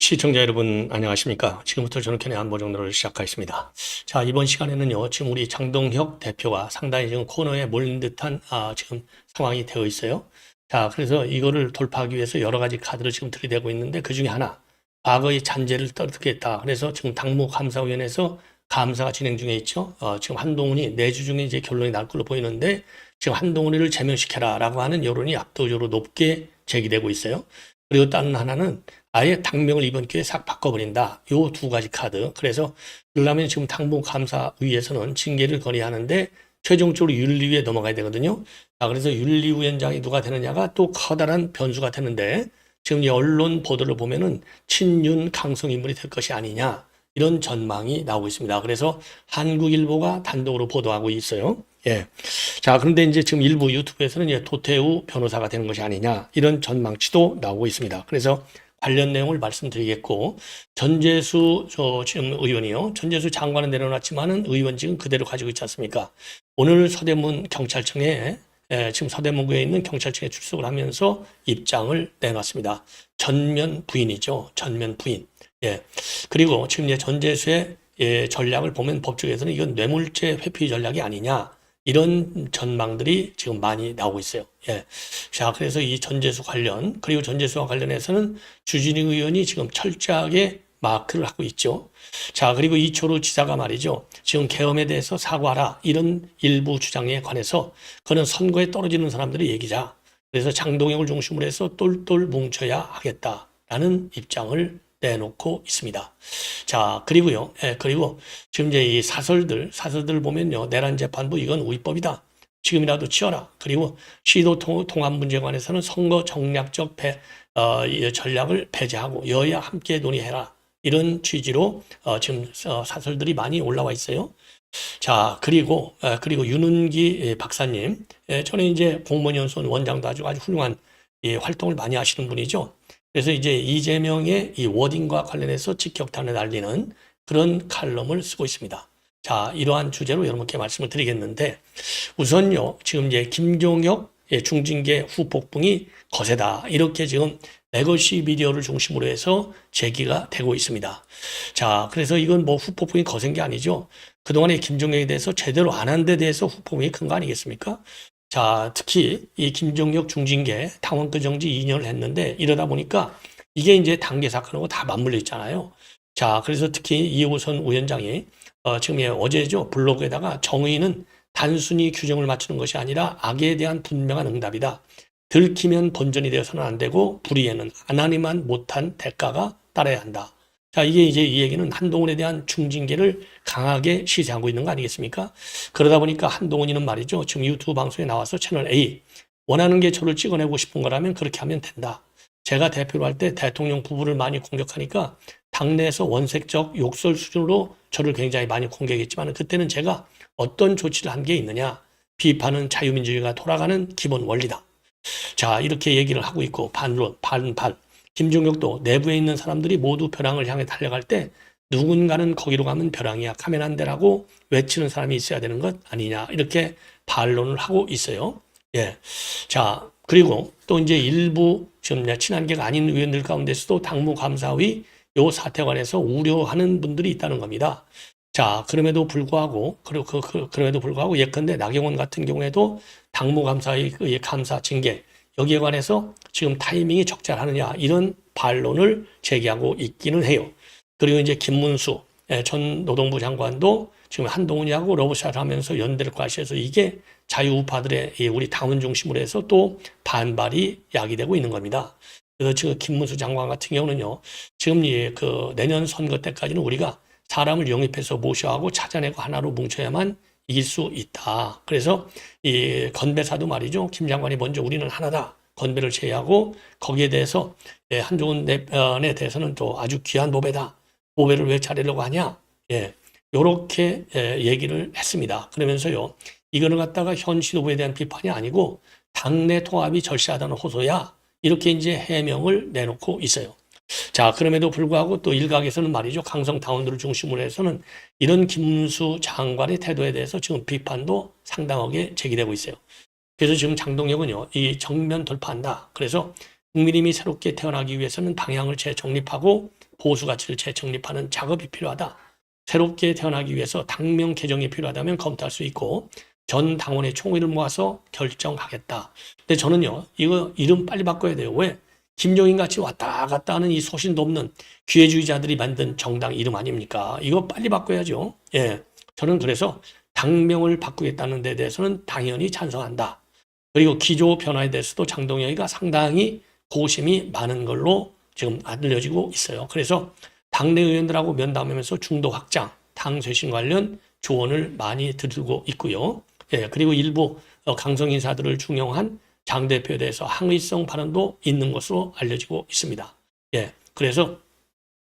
시청자 여러분 안녕하십니까? 지금부터 저녁견의 안보정로를 시작하겠습니다. 자, 이번 시간에는요, 지금 우리 장동혁 대표가 상당히 지금 코너에 몰린 듯한 지금 상황이 되어 있어요. 자, 그래서 이거를 돌파하기 위해서 여러 가지 카드를 지금 들이대고 있는데 그 중에 하나, 과거의 잔재를 떠들겠다. 그래서 지금 당무감사위원회에서 감사가 진행 중에 있죠. 지금 한동훈이 내주 중에 이제 결론이 날 걸로 보이는데 지금 한동훈이를 제명시켜라라고 하는 여론이 압도적으로 높게 제기되고 있어요. 그리고 다른 하나는 아예 당명을 이번 기회에 싹 바꿔버린다. 요 두 가지 카드. 그래서 그러려면 지금 당무감사위에서는 징계를 건의하는데 최종적으로 윤리위에 넘어가야 되거든요. 그래서 윤리위원장이 누가 되느냐가 또 커다란 변수가 되는데 지금 이 언론 보도를 보면은 친윤 강성 인물이 될 것이 아니냐. 이런 전망이 나오고 있습니다. 그래서 한국일보가 단독으로 보도하고 있어요. 예. 자, 그런데 이제 지금 일부 유튜브에서는 이제 도태우 변호사가 되는 것이 아니냐. 이런 전망치도 나오고 있습니다. 그래서 관련 내용을 말씀드리겠고, 전재수 지금 의원이요. 전재수 장관은 내려놨지만은 의원직은 그대로 가지고 있지 않습니까? 오늘 서대문 경찰청에 지금 서대문구에 있는 경찰청에 출석을 하면서 입장을 내놨습니다. 전면 부인이죠. 전면 부인. 예. 그리고 지금 이제 전재수의 전략을 보면 법조계에서는 이건 뇌물죄 회피 전략이 아니냐. 이런 전망들이 지금 많이 나오고 있어요. 예. 자, 그래서 이 전재수 관련, 그리고 전재수와 관련해서는 주진우 의원이 지금 철저하게 마크를 하고 있죠. 자, 그리고 이철우 지사가 말이죠. 지금 계엄에 대해서 사과하라. 이런 일부 주장에 관해서 그는 선거에 떨어지는 사람들의 얘기자. 그래서 장동혁을 중심으로 해서 똘똘 뭉쳐야 하겠다라는 입장을 내놓고 있습니다. 자, 그리고요. 그리고 지금 이제 이 사설들 보면요. 내란 재판부 이건 우위법이다. 지금이라도 치워라. 그리고 시도 통합 문제에 관해서는 선거 정략적 전략을 배제하고 여야 함께 논의해라. 이런 취지로 지금 사설들이 많이 올라와 있어요. 자, 그리고 윤은기 박사님. 저는 이제 공무원연수원 원장도 아주 훌륭한 활동을 많이 하시는 분이죠. 그래서 이제 이재명의 이 워딩과 관련해서 직격탄을 날리는 그런 칼럼을 쓰고 있습니다. 자, 이러한 주제로 여러분께 말씀을 드리겠는데 우선요, 지금 이제 김종혁 중징계 후폭풍이 거세다. 이렇게 지금 레거시 미디어를 중심으로 해서 제기가 되고 있습니다. 자, 그래서 이건 뭐 후폭풍이 거센 게 아니죠. 그동안에 김종혁에 대해서 제대로 안 한 데 대해서 후폭풍이 큰 거 아니겠습니까? 자, 특히 이 김종혁 중징계 당원권 정지 2년을 했는데 이러다 보니까 이게 이제 단계 사건하고 다 맞물려 있잖아요. 자, 그래서 특히 이호선 위원장이 지금 어제죠. 블로그에다가 정의는 단순히 규정을 맞추는 것이 아니라 악에 대한 분명한 응답이다. 들키면 본전이 되어서는 안 되고 불의에는 하나님만 못한 대가가 따라야 한다. 자, 이게 이제 이 얘기는 한동훈에 대한 중징계를 강하게 시사하고 있는 거 아니겠습니까? 그러다 보니까 한동훈이는 말이죠. 지금 유튜브 방송에 나와서 채널 A, 원하는 게 저를 찍어내고 싶은 거라면 그렇게 하면 된다. 제가 대표로 할 때 대통령 부부를 많이 공격하니까 당내에서 원색적 욕설 수준으로 저를 굉장히 많이 공격했지만 그때는 제가 어떤 조치를 한 게 있느냐. 비판은 자유민주주의가 돌아가는 기본 원리다. 자, 이렇게 얘기를 하고 있고 반론, 반발. 김종혁도 내부에 있는 사람들이 모두 벼랑을 향해 달려갈 때 누군가는 거기로 가면 벼랑이야 가면 안 되라고 외치는 사람이 있어야 되는 것 아니냐 이렇게 반론을 하고 있어요. 예. 자, 그리고 또 이제 일부 지금 친한계가 아닌 의원들 가운데서도 당무감사위 요 사태 관해서 우려하는 분들이 있다는 겁니다. 자, 그럼에도 불구하고 예컨대 나경원 같은 경우에도 당무감사위 감사 징계 여기에 관해서 지금 타이밍이 적절하느냐 이런 반론을 제기하고 있기는 해요. 그리고 이제 김문수 전 노동부 장관도 지금 한동훈이하고 러브샷 하면서 연대를 과시해서 이게 자유우파들의 우리 당원 중심으로 해서 또 반발이 야기되고 있는 겁니다. 그래서 지금 김문수 장관 같은 경우는요, 지금 그 내년 선거 때까지는 우리가 사람을 영입해서 모셔하고 찾아내고 하나로 뭉쳐야만 이길 수 있다. 그래서 이 건배사도 말이죠. 김 장관이 먼저 우리는 하나다. 건배를 제의하고 거기에 대해서 한종훈 대변에 대해서는 또 아주 귀한 보배다. 보배를 왜 차리려고 하냐? 예, 요렇게 얘기를 했습니다. 그러면서요. 이거를 갖다가 현 지도부에 대한 비판이 아니고 당내 통합이 절실하다는 호소야. 이렇게 이제 해명을 내놓고 있어요. 자, 그럼에도 불구하고 또 일각에서는 말이죠. 강성 당원들을 중심으로 해서는 이런 김문수 장관의 태도에 대해서 지금 비판도 상당하게 제기되고 있어요. 그래서 지금 장동혁은요, 이 정면 돌파한다. 그래서 국민의힘이 새롭게 태어나기 위해서는 방향을 재정립하고 보수 가치를 재정립하는 작업이 필요하다. 새롭게 태어나기 위해서 당명 개정이 필요하다면 검토할 수 있고 전 당원의 총의를 모아서 결정하겠다. 근데 저는요, 이거 이름 빨리 바꿔야 돼요. 왜? 김종인 같이 왔다 갔다 하는 이 소신도 없는 기회주의자들이 만든 정당 이름 아닙니까? 이거 빨리 바꿔야죠. 예. 저는 그래서 당명을 바꾸겠다는 데 대해서는 당연히 찬성한다. 그리고 기조 변화에 대해서도 장동혁이가 상당히 고심이 많은 걸로 지금 알려지고 있어요. 그래서 당내 의원들하고 면담하면서 중도 확장, 당 쇄신 관련 조언을 많이 드리고 있고요. 예, 그리고 일부 강성 인사들을 중용한 장 대표에 대해서 항의성 발언도 있는 것으로 알려지고 있습니다. 예, 그래서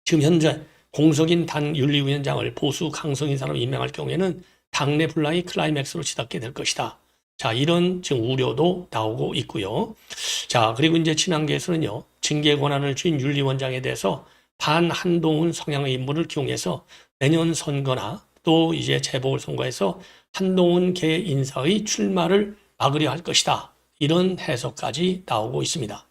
지금 현재 공석인 당 윤리위원장을 보수 강성 인사로 임명할 경우에는 당내 분란이 클라이맥스로 치닫게 될 것이다. 자, 이런 지금 우려도 나오고 있고요. 자, 그리고 이제 친한계에서는요, 징계 권한을 쥔 윤리원장에 대해서 반한동훈 성향의 인물을 기용해서 내년 선거나 또 이제 재보궐선거에서 한동훈 계 인사의 출마를 막으려 할 것이다. 이런 해석까지 나오고 있습니다.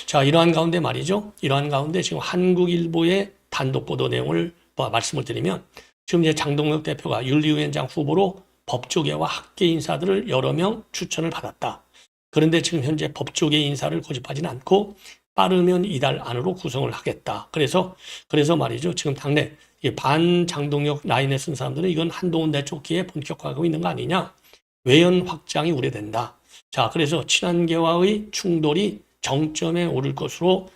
자, 이러한 가운데 말이죠. 이러한 가운데 지금 한국일보의 단독 보도 내용을 말씀을 드리면 지금 이제 장동혁 대표가 윤리위원장 후보로 법조계와 학계 인사들을 여러 명 추천을 받았다. 그런데 지금 현재 법조계 인사를 고집하지는 않고 빠르면 이달 안으로 구성을 하겠다. 그래서 말이죠. 지금 당내 반장동혁 라인에 쓴 사람들은 이건 한동훈 대쫓기에 본격화하고 있는 거 아니냐. 외연 확장이 우려된다. 자, 그래서 친한계와의 충돌이 정점에 오를 것으로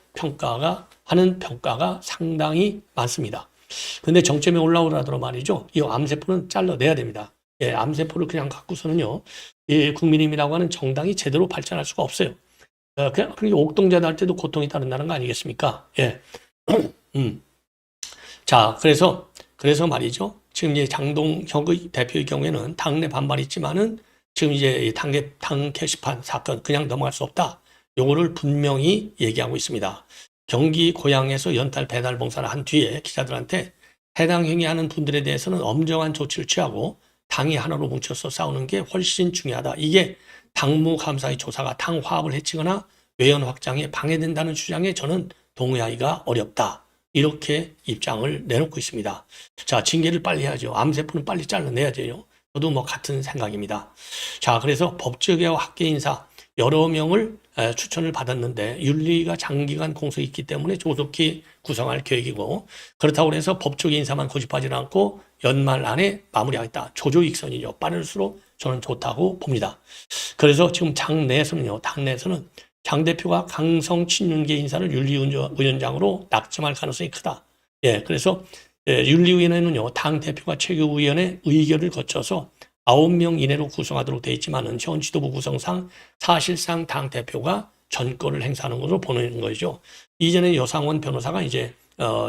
하는 평가가 상당히 많습니다. 근데 정점에 올라오더라도 말이죠. 이 암세포는 잘라내야 됩니다. 예, 암세포를 그냥 갖고서는요, 예, 국민의힘이라고 하는 정당이 제대로 발전할 수가 없어요. 그냥 옥동자도 할 때도 고통이 따른다는 거 아니겠습니까? 예. 자, 그래서 말이죠. 지금 이제 장동혁의 대표의 경우에는 당내 반발이 있지만은 지금 이제 당 게시판 사건 그냥 넘어갈 수 없다. 요거를 분명히 얘기하고 있습니다. 경기 고양에서 연탄 배달 봉사를 한 뒤에 기자들한테 해당 행위하는 분들에 대해서는 엄정한 조치를 취하고 당이 하나로 뭉쳐서 싸우는 게 훨씬 중요하다. 이게 당무감사의 조사가 당 화합을 해치거나 외연 확장에 방해된다는 주장에 저는 동의하기가 어렵다. 이렇게 입장을 내놓고 있습니다. 자, 징계를 빨리 해야죠. 암세포는 빨리 잘라내야 돼요. 저도 뭐 같은 생각입니다. 자, 그래서 법조계와 학계 인사 여러 명을 추천을 받았는데 윤리가 장기간 공석이 있기 때문에 조속히 구성할 계획이고 그렇다고 해서 법조계 인사만 고집하지는 않고 연말 안에 마무리하겠다. 조조익선이죠. 빠를수록 저는 좋다고 봅니다. 그래서 지금 당내에서는 장 대표가 강성 친윤계 인사를 윤리위원장으로 낙점할 가능성이 크다. 예, 그래서 윤리위원회는요, 당 대표가 최고위원회 의결을 거쳐서 9명 이내로 구성하도록 되어 있지만은 현 지도부 구성상 사실상 당 대표가 전권을 행사하는 것으로 보는 거죠. 이전에 여상원 변호사가 이제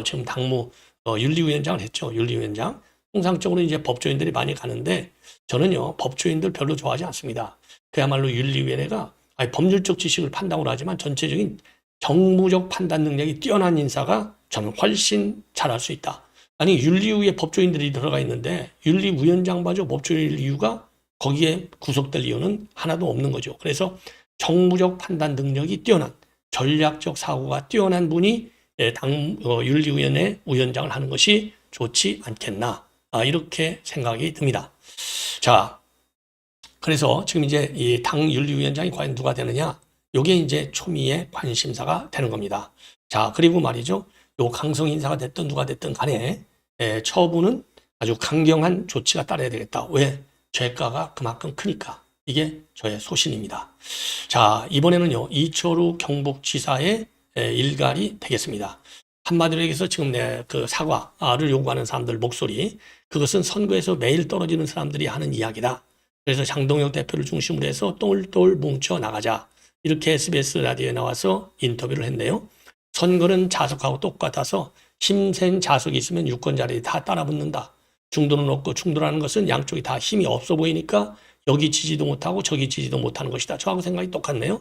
지금 당무 윤리위원장을 했죠. 윤리위원장. 통상적으로 이제 법조인들이 많이 가는데 저는요, 법조인들 별로 좋아하지 않습니다. 그야말로 윤리위원회가 법률적 지식을 판단으로 하지만 전체적인 정무적 판단 능력이 뛰어난 인사가 저는 훨씬 잘할 수 있다. 아니, 윤리위에 법조인들이 들어가 있는데 윤리위원장마저 법조인일 이유가 거기에 구속될 이유는 하나도 없는 거죠. 그래서 정무적 판단 능력이 뛰어난 전략적 사고가 뛰어난 분이 윤리위원회 위원장을 하는 것이 좋지 않겠나. 이렇게 생각이 듭니다. 자, 그래서 지금 이제 이 당 윤리위원장이 과연 누가 되느냐? 요게 이제 초미의 관심사가 되는 겁니다. 자, 그리고 말이죠. 요 강성 인사가 됐든 누가 됐든 간에 처분은 아주 강경한 조치가 따라야 되겠다. 왜? 죄가가 그만큼 크니까. 이게 저의 소신입니다. 자, 이번에는요, 이철우 경북지사의 일갈이 되겠습니다. 한마디로 얘기해서 지금 그 사과를 요구하는 사람들 목소리, 그것은 선거에서 매일 떨어지는 사람들이 하는 이야기다. 그래서 장동혁 대표를 중심으로 해서 똘똘 뭉쳐 나가자. 이렇게 SBS 라디오에 나와서 인터뷰를 했네요. 선거는 자석하고 똑같아서 힘센 자석이 있으면 유권자들이 다 따라붙는다. 중도는 없고 충돌하는 것은 양쪽이 다 힘이 없어 보이니까 여기 지지도 못하고 저기 지지도 못하는 것이다. 저하고 생각이 똑같네요.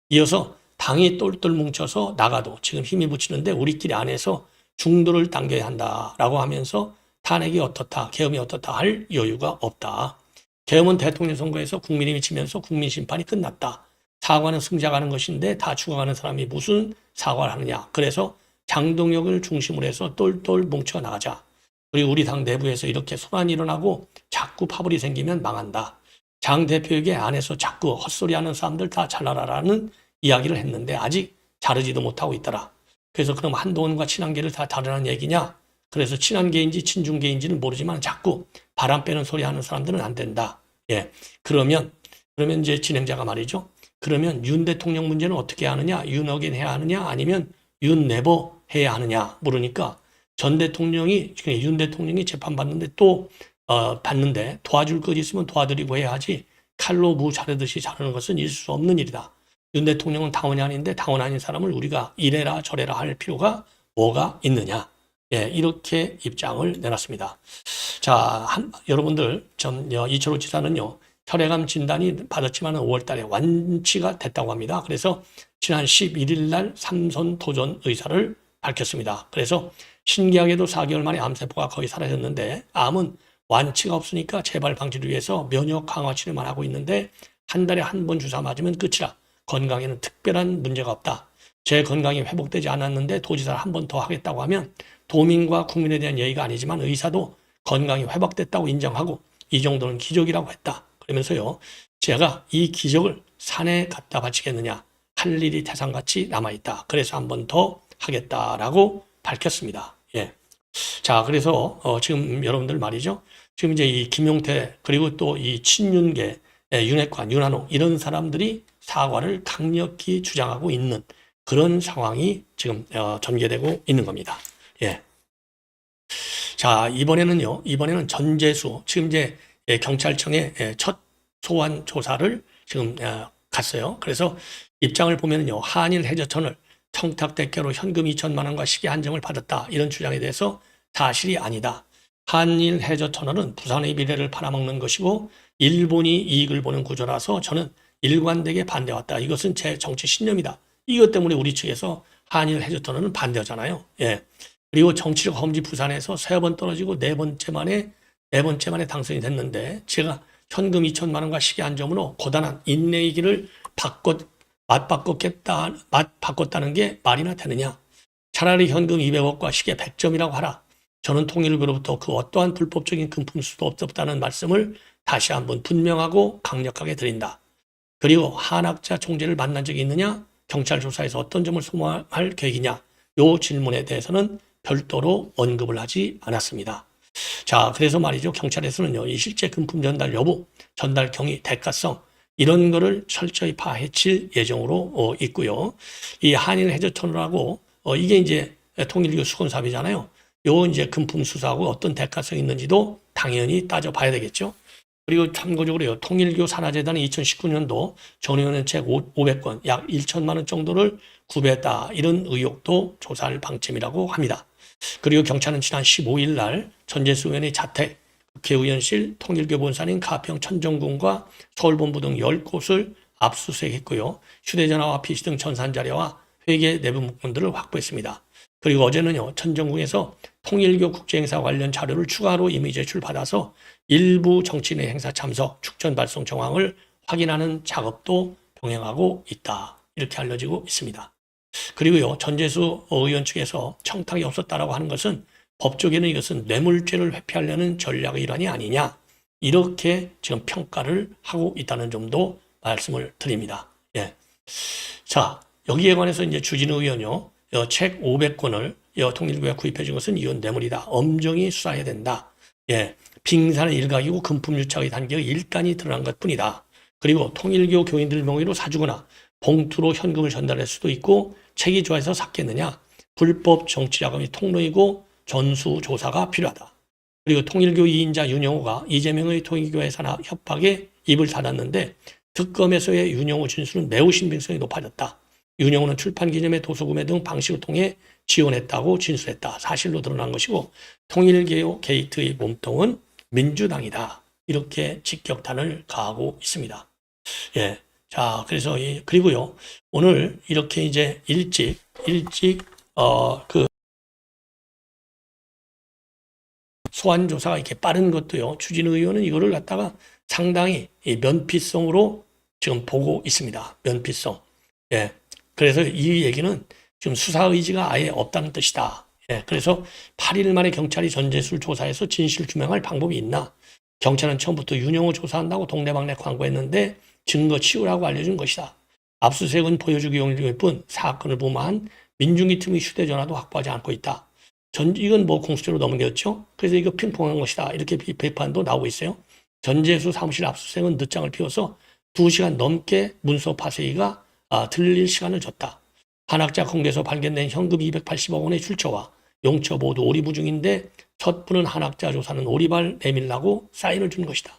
이어서 당이 똘똘 뭉쳐서 나가도 지금 힘이 붙이는데 우리끼리 안에서 중도를 당겨야 한다라고 하면서 탄핵이 어떻다, 계엄이 어떻다 할 여유가 없다. 계엄은 대통령 선거에서 국민이 미치면서 국민 심판이 끝났다. 사과는 승자가 하는 것인데 다 죽어가는 사람이 무슨 사과를 하느냐. 그래서 장동혁을 중심으로 해서 똘똘 뭉쳐 나가자. 그리고 우리 당 내부에서 이렇게 소란이 일어나고 자꾸 파벌이 생기면 망한다. 장 대표에게 안에서 자꾸 헛소리하는 사람들 다 잘라라라는 이야기를 했는데 아직 자르지도 못하고 있더라. 그래서 그럼 한동훈과 친한계를 다 다르라는 얘기냐? 그래서 친한계인지 친중계인지는 모르지만 자꾸 바람 빼는 소리 하는 사람들은 안 된다. 예. 그러면 이제 진행자가 말이죠. 그러면 윤 대통령 문제는 어떻게 하느냐? 윤어긴 해야 하느냐? 아니면 윤 네버 해야 하느냐? 물으니까 윤 대통령이 재판받는데 또 받는데 도와줄 것 있으면 도와드리고 해야지 칼로 무 자르듯이 자르는 것은 있을 수 없는 일이다. 윤 대통령은 당원이 아닌데 당원 아닌 사람을 우리가 이래라 저래라 할 필요가 뭐가 있느냐. 예, 이렇게 입장을 내놨습니다. 자, 여러분들, 이철호 지사는요, 혈액암 진단이 받았지만 5월 달에 완치가 됐다고 합니다. 그래서 지난 11일 날 3선 도전 의사를 밝혔습니다. 그래서 신기하게도 4개월 만에 암세포가 거의 사라졌는데 암은 완치가 없으니까 재발 방지를 위해서 면역 강화 치료만 하고 있는데 한 달에 한 번 주사 맞으면 끝이라 건강에는 특별한 문제가 없다. 제 건강이 회복되지 않았는데 도지사를 한 번 더 하겠다고 하면 도민과 국민에 대한 예의가 아니지만 의사도 건강이 회복됐다고 인정하고 이 정도는 기적이라고 했다. 그러면서요. 제가 이 기적을 산에 갖다 바치겠느냐. 할 일이 태산같이 남아있다. 그래서 한 번 더 하겠다라고 밝혔습니다. 예. 자, 그래서 지금 여러분들 말이죠. 지금 이제 이 김용태 그리고 또 이 친윤계, 윤핵관, 윤한홍 이런 사람들이 사과를 강력히 주장하고 있는 그런 상황이 지금 전개되고 있는 겁니다. 예. 자, 이번에는 전재수 지금 이제 경찰청의 첫 소환 조사를 지금 갔어요. 그래서 입장을 보면요, 한일 해저터널 청탁대가로 현금 2천만 원과 시계 한정을 받았다. 이런 주장에 대해서 사실이 아니다. 한일 해저터널은 부산의 미래를 팔아먹는 것이고 일본이 이익을 보는 구조라서 저는 일관되게 반대왔다. 이것은 제 정치 신념이다. 이것 때문에 우리 측에서 한일 해저터널은 반대하잖아요. 예. 그리고 정치적 험지 부산에서 3번 떨어지고 네 번째 만에 당선이 됐는데 제가 현금 2천만 원과 시계 한정으로 고단한 인내의 길을 바꿨다는 게 말이나 되느냐. 차라리 현금 200억과 시계 100점이라고 하라. 저는 통일부로부터 그 어떠한 불법적인 금품 수도 없었다는 말씀을 다시 한번 분명하고 강력하게 드린다. 그리고 한학자 총재를 만난 적이 있느냐? 경찰 조사에서 어떤 점을 소모할 계획이냐? 요 질문에 대해서는 별도로 언급을 하지 않았습니다. 자, 그래서 말이죠. 경찰에서는요, 이 실제 금품 전달 여부, 전달 경위, 대가성 이런 거를 철저히 파헤칠 예정으로 있고요. 이 한일 해저터널하고 이게 이제 통일교 수건 사업이잖아요. 요 이제 금품 수사하고 어떤 대가성이 있는지도 당연히 따져봐야 되겠죠. 그리고 참고적으로요, 통일교 산하재단이 2019년도 전의원의 책 500건, 약 1천만 원 정도를 구매했다. 이런 의혹도 조사할 방침이라고 합니다. 그리고 경찰은 지난 15일 날 전재수 의원의 자택, 국회의원실, 통일교 본사인 가평 천정군과 서울본부 등 10곳을 압수수색했고요. 휴대전화와 PC 등 전산자료와 회계 내부 문건들을 확보했습니다. 그리고 어제는요, 천정궁에서 통일교 국제행사 관련 자료를 추가로 이미 제출받아서 일부 정치인의 행사 참석, 축전 발송 정황을 확인하는 작업도 병행하고 있다. 이렇게 알려지고 있습니다. 그리고요, 전재수 의원 측에서 청탁이 없었다라고 하는 것은 법적에는 이것은 뇌물죄를 회피하려는 전략의 일환이 아니냐. 이렇게 지금 평가를 하고 있다는 점도 말씀을 드립니다. 예. 자, 여기에 관해서 이제 주진우 의원요, 책 500권을 통일교에 구입해 준 것은 이건 뇌물이다. 엄정히 수사해야 된다. 예. 빙산의 일각이고 금품 유착의 단계의 일단이 드러난 것 뿐이다. 그리고 통일교 교인들 명의로 사주거나 봉투로 현금을 전달할 수도 있고 책이 좋아해서 샀겠느냐. 불법 정치자금이 통로이고 전수조사가 필요하다. 그리고 통일교 2인자 윤영호가 이재명의 통일교회 산하 협박에 입을 닫았는데 특검에서의 윤영호 진술은 매우 신빙성이 높아졌다. 윤영호는 출판 기념회 도서구매 등 방식을 통해 지원했다고 진술했다. 사실로 드러난 것이고 통일개혁 게이트의 몸통은 민주당이다. 이렇게 직격탄을 가하고 있습니다. 예. 자, 그래서 그리고요. 오늘 이렇게 이제 일찍 소환 조사가 이렇게 빠른 것도요. 추진우 의원은 이거를 갖다가 상당히 면피성으로 지금 보고 있습니다. 면피성. 예. 그래서 이 얘기는 지금 수사 의지가 아예 없다는 뜻이다. 예, 그래서 8일 만에 경찰이 전재수를 조사해서 진실 규명할 방법이 있나? 경찰은 처음부터 윤영호 조사한다고 동네방네 광고했는데 증거 치우라고 알려준 것이다. 압수수색은 보여주기 용일 뿐 사건을 무마한 민중기 틈의 휴대전화도 확보하지 않고 있다. 이건 뭐 공수처로 넘겼죠. 그래서 이거 핑퐁한 것이다. 이렇게 비판도 나오고 있어요. 전재수 사무실 압수수색은 늦장을 피워서 2시간 넘게 문서 파쇄기가 들릴 시간을 줬다. 한학자 공개에서 발견된 현금 280억 원의 출처와 용처 모두 오리무 중인데 첫 분은 한학자 조사는 오리발 내밀라고 사인을 준 것이다.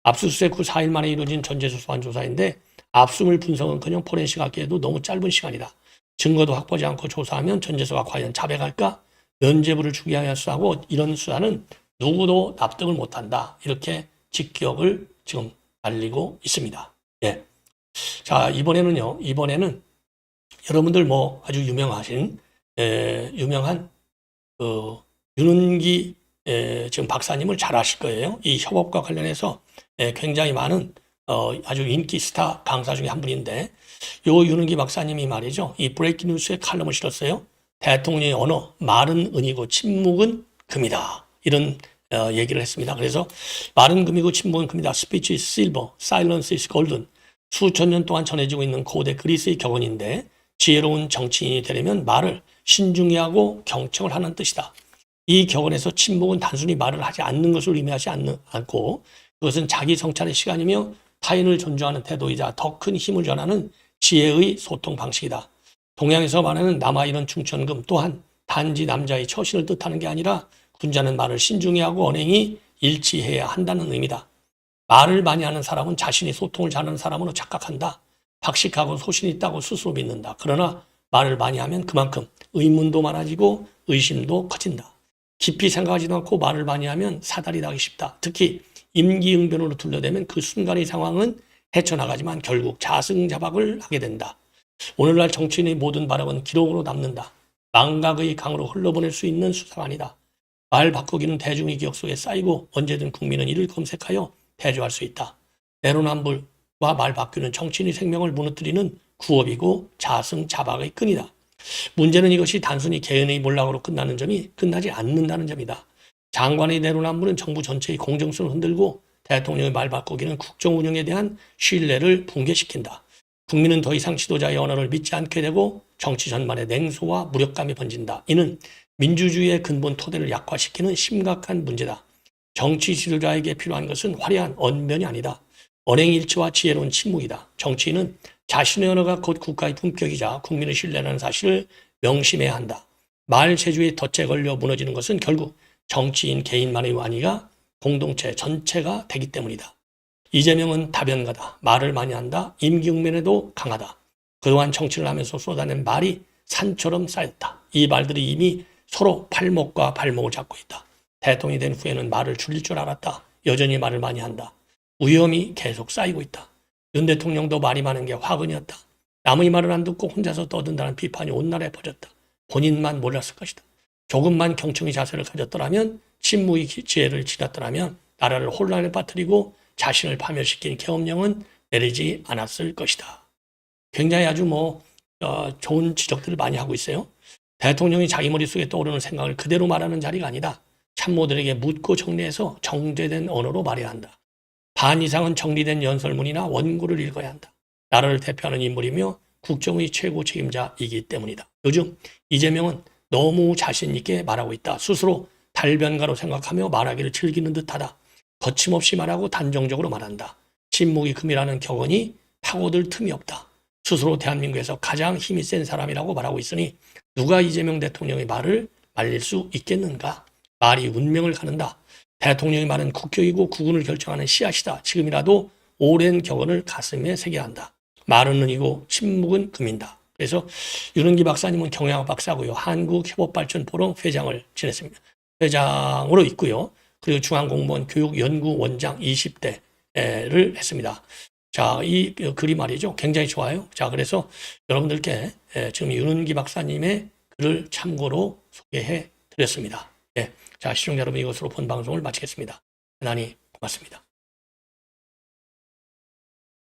압수수색 후 4일 만에 이루어진 전재수 소환 조사인데 압수물 분석은커녕 포렌식 하기에도 너무 짧은 시간이다. 증거도 확보하지 않고 조사하면 전재수가 과연 자백할까? 면죄부를 주게 하여 수하고 이런 수사는 누구도 납득을 못한다. 이렇게 직격을 지금 알리고 있습니다. 예. 자, 이번에는 여러분들 뭐 아주 유명한 윤은기 지금 박사님을 잘 아실 거예요. 이 협업과 관련해서 굉장히 많은 아주 인기 스타 강사 중에 한 분인데 요 윤은기 박사님이 말이죠. 이 브레이킹 뉴스에 칼럼을 실었어요. 대통령의 언어, 말은 은이고 침묵은 금이다. 이런 얘기를 했습니다. 그래서 말은 금이고 침묵은 금이다. Speech is silver, silence is golden. 수천 년 동안 전해지고 있는 고대 그리스의 격언인데 지혜로운 정치인이 되려면 말을 신중히 하고 경청을 하는 뜻이다. 이 격언에서 침묵은 단순히 말을 하지 않는 것을 의미하지 않고 그것은 자기 성찰의 시간이며 타인을 존중하는 태도이자 더 큰 힘을 전하는 지혜의 소통 방식이다. 동양에서 말하는 남아이런 충천금 또한 단지 남자의 처신을 뜻하는 게 아니라 군자는 말을 신중히 하고 언행이 일치해야 한다는 의미다. 말을 많이 하는 사람은 자신이 소통을 잘하는 사람으로 착각한다. 박식하고 소신 있다고 스스로 믿는다. 그러나 말을 많이 하면 그만큼 의문도 많아지고 의심도 커진다. 깊이 생각하지도 않고 말을 많이 하면 사달이 나기 쉽다. 특히 임기응변으로 둘러대면 그 순간의 상황은 헤쳐나가지만 결국 자승자박을 하게 된다. 오늘날 정치인의 모든 발언은 기록으로 남는다. 망각의 강으로 흘러보낼 수 있는 수사가 아니다. 말 바꾸기는 대중의 기억 속에 쌓이고 언제든 국민은 이를 검색하여 대조할 수 있다. 내로남불과 말 바꾸는 정치인의 생명을 무너뜨리는 구업이고 자승자박의 끈이다. 문제는 이것이 단순히 개인의 몰락으로 끝나지 않는다는 점이다. 장관의 내로남불은 정부 전체의 공정성을 흔들고 대통령의 말 바꾸기는 국정 운영에 대한 신뢰를 붕괴시킨다. 국민은 더 이상 지도자의 언어를 믿지 않게 되고 정치 전반에 냉소와 무력감이 번진다. 이는 민주주의의 근본 토대를 약화시키는 심각한 문제다. 정치 지도자에게 필요한 것은 화려한 언변이 아니다. 언행일치와 지혜로운 침묵이다. 정치인은 자신의 언어가 곧 국가의 품격이자 국민의 신뢰라는 사실을 명심해야 한다. 말 재주에 덫에 걸려 무너지는 것은 결국 정치인 개인만의 아니라 공동체 전체가 되기 때문이다. 이재명은 다변가다. 말을 많이 한다. 임기응변에도 강하다. 그동안 정치를 하면서 쏟아낸 말이 산처럼 쌓였다. 이 말들이 이미 서로 팔목과 발목을 잡고 있다. 대통령이 된 후에는 말을 줄일 줄 알았다. 여전히 말을 많이 한다. 위험이 계속 쌓이고 있다. 윤 대통령도 말이 많은 게 화근이었다. 남의 말을 안 듣고 혼자서 떠든다는 비판이 온 나라에 퍼졌다. 본인만 몰랐을 것이다. 조금만 경청의 자세를 가졌더라면 침묵의 지혜를 지났더라면 나라를 혼란에 빠뜨리고 자신을 파멸시킨 계엄령은 내리지 않았을 것이다. 굉장히 아주 좋은 지적들을 많이 하고 있어요. 대통령이 자기 머릿속에 떠오르는 생각을 그대로 말하는 자리가 아니다. 참모들에게 묻고 정리해서 정제된 언어로 말해야 한다. 반 이상은 정리된 연설문이나 원고를 읽어야 한다. 나라를 대표하는 인물이며 국정의 최고 책임자이기 때문이다. 요즘 이재명은 너무 자신 있게 말하고 있다. 스스로 달변가로 생각하며 말하기를 즐기는 듯하다. 거침없이 말하고 단정적으로 말한다. 침묵이 금이라는 격언이 파고들 틈이 없다. 스스로 대한민국에서 가장 힘이 센 사람이라고 말하고 있으니 누가 이재명 대통령의 말을 말릴 수 있겠는가? 말이 운명을 가는다. 대통령의 말은 국격이고 국운을 결정하는 씨앗이다. 지금이라도 오랜 격언을 가슴에 새겨야 한다. 말은 은이고 침묵은 금인다. 그래서 윤은기 박사님은 경영학 박사고요. 한국협업발전포럼 회장을 지냈습니다. 회장으로 있고요. 그리고 중앙공무원 교육연구원장 20대를 했습니다. 자, 이 글이 말이죠. 굉장히 좋아요. 자, 그래서 여러분들께 지금 윤은기 박사님의 글을 참고로 소개해 드렸습니다. 자, 시청자 여러분 이것으로 본 방송을 마치겠습니다. 대단히 고맙습니다.